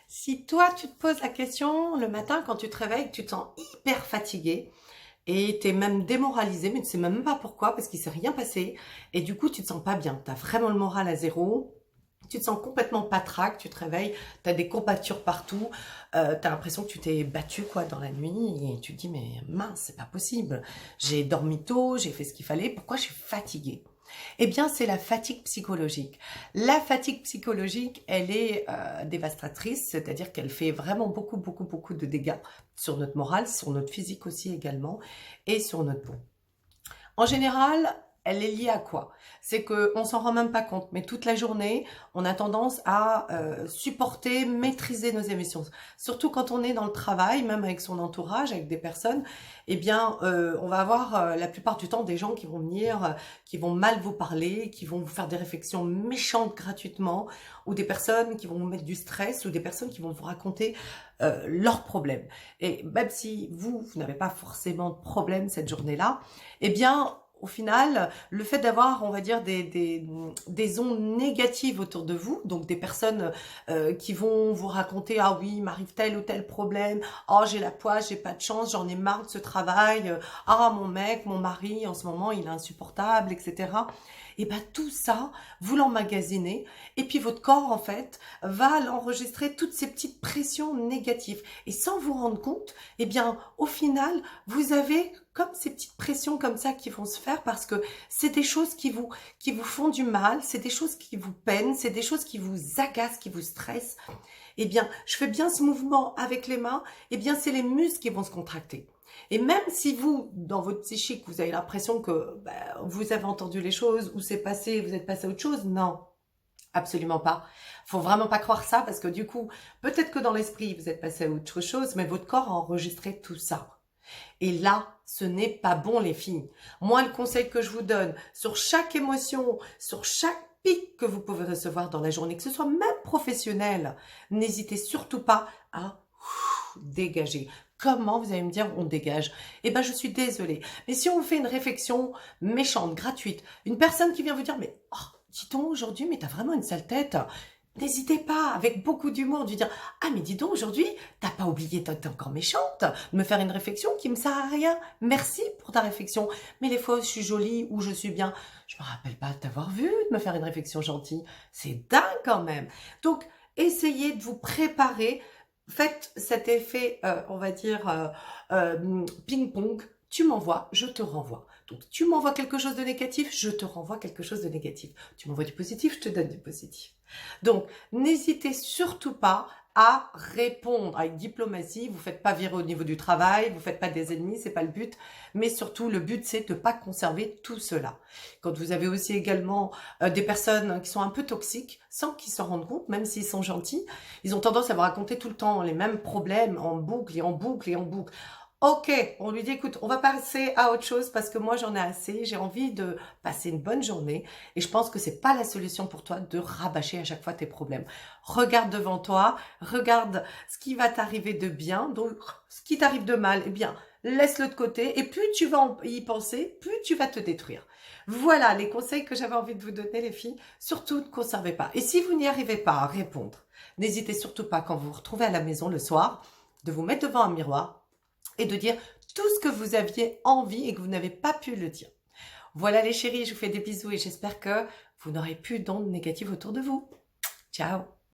Si toi tu te poses la question le matin quand tu te réveilles, tu te sens hyper fatigué et tu es même démoralisé, mais tu sais même pas pourquoi parce qu'il s'est rien passé et du coup tu te sens pas bien, tu as vraiment le moral à zéro. Tu te sens complètement patraque, tu te réveilles, tu as des courbatures partout, tu as l'impression que tu t'es battu quoi dans la nuit et tu te dis mais mince, c'est pas possible. J'ai dormi tôt, j'ai fait ce qu'il fallait, pourquoi je suis fatiguée? Eh bien, c'est la fatigue psychologique. La fatigue psychologique, elle est dévastatrice, c'est-à-dire qu'elle fait vraiment beaucoup, beaucoup, beaucoup de dégâts sur notre morale, sur notre physique aussi également, et sur notre peau. En général, elle est liée à quoi? C'est qu'on s'en rend même pas compte, mais toute la journée, on a tendance à supporter, maîtriser nos émotions. Surtout quand on est dans le travail, même avec son entourage, avec des personnes, eh bien, on va avoir la plupart du temps des gens qui vont venir, qui vont mal vous parler, qui vont vous faire des réflexions méchantes gratuitement, ou des personnes qui vont vous mettre du stress, ou des personnes qui vont vous raconter leurs problèmes. Et même si vous n'avez pas forcément de problème cette journée-là, eh bien, au final, le fait d'avoir, on va dire, des ondes négatives autour de vous, donc des personnes qui vont vous raconter, ah oui, il m'arrive tel ou tel problème, oh j'ai la poisse, j'ai pas de chance, j'en ai marre de ce travail, ah mon mec, mon mari, en ce moment, il est insupportable, etc. Et ben tout ça, vous l'emmagasinez, et puis votre corps, en fait, va l'enregistrer toutes ces petites pressions négatives. Et sans vous rendre compte, eh bien, au final, vous avez comme ces petites pressions comme ça qui vont se faire parce que c'est des choses qui vous font du mal, c'est des choses qui vous peinent, c'est des choses qui vous agacent, qui vous stressent. Eh bien, je fais bien ce mouvement avec les mains, eh bien, c'est les muscles qui vont se contracter. Et même si vous, dans votre psychique, vous avez l'impression que vous avez entendu les choses, ou c'est passé, vous êtes passé à autre chose, non, absolument pas. Faut vraiment pas croire ça parce que du coup, peut-être que dans l'esprit, vous êtes passé à autre chose, mais votre corps a enregistré tout ça. Et là, ce n'est pas bon les filles. Moi, le conseil que je vous donne, sur chaque émotion, sur chaque pic que vous pouvez recevoir dans la journée, que ce soit même professionnel, n'hésitez surtout pas à dégager. Comment vous allez me dire on dégage? Eh ben je suis désolée. Mais si on vous fait une réflexion méchante, gratuite, une personne qui vient vous dire mais oh, dis donc aujourd'hui mais t'as vraiment une sale tête. N'hésitez pas, avec beaucoup d'humour, de lui dire « Ah, mais dis donc, aujourd'hui, t'as pas oublié, t'es encore méchante, de me faire une réflexion qui me sert à rien. Merci pour ta réflexion. Mais les fois où je suis jolie, où je suis bien, je me rappelle pas de t'avoir vu, de me faire une réflexion gentille. C'est dingue quand même. » Donc, essayez de vous préparer. Faites cet effet, on va dire, ping-pong. Tu m'envoies, je te renvoie. Donc, tu m'envoies quelque chose de négatif, je te renvoie quelque chose de négatif. Tu m'envoies du positif, je te donne du positif. Donc, n'hésitez surtout pas à répondre avec diplomatie. Vous ne faites pas virer au niveau du travail, vous ne faites pas des ennemis, c'est pas le but. Mais surtout, le but, c'est de ne pas conserver tout cela. Quand vous avez aussi également des personnes qui sont un peu toxiques, sans qu'ils s'en rendent compte, même s'ils sont gentils, ils ont tendance à vous raconter tout le temps les mêmes problèmes en boucle et en boucle et en boucle. Ok, on lui dit, écoute, on va passer à autre chose parce que moi j'en ai assez, j'ai envie de passer une bonne journée et je pense que c'est pas la solution pour toi de rabâcher à chaque fois tes problèmes. Regarde devant toi, regarde ce qui va t'arriver de bien, donc ce qui t'arrive de mal, eh bien, laisse-le de côté et plus tu vas y penser, plus tu vas te détruire. Voilà les conseils que j'avais envie de vous donner les filles, surtout ne conservez pas. Et si vous n'y arrivez pas à répondre, n'hésitez surtout pas quand vous vous retrouvez à la maison le soir, de vous mettre devant un miroir et de dire tout ce que vous aviez envie et que vous n'avez pas pu le dire. Voilà les chéris, je vous fais des bisous et j'espère que vous n'aurez plus d'ondes négatives autour de vous. Ciao!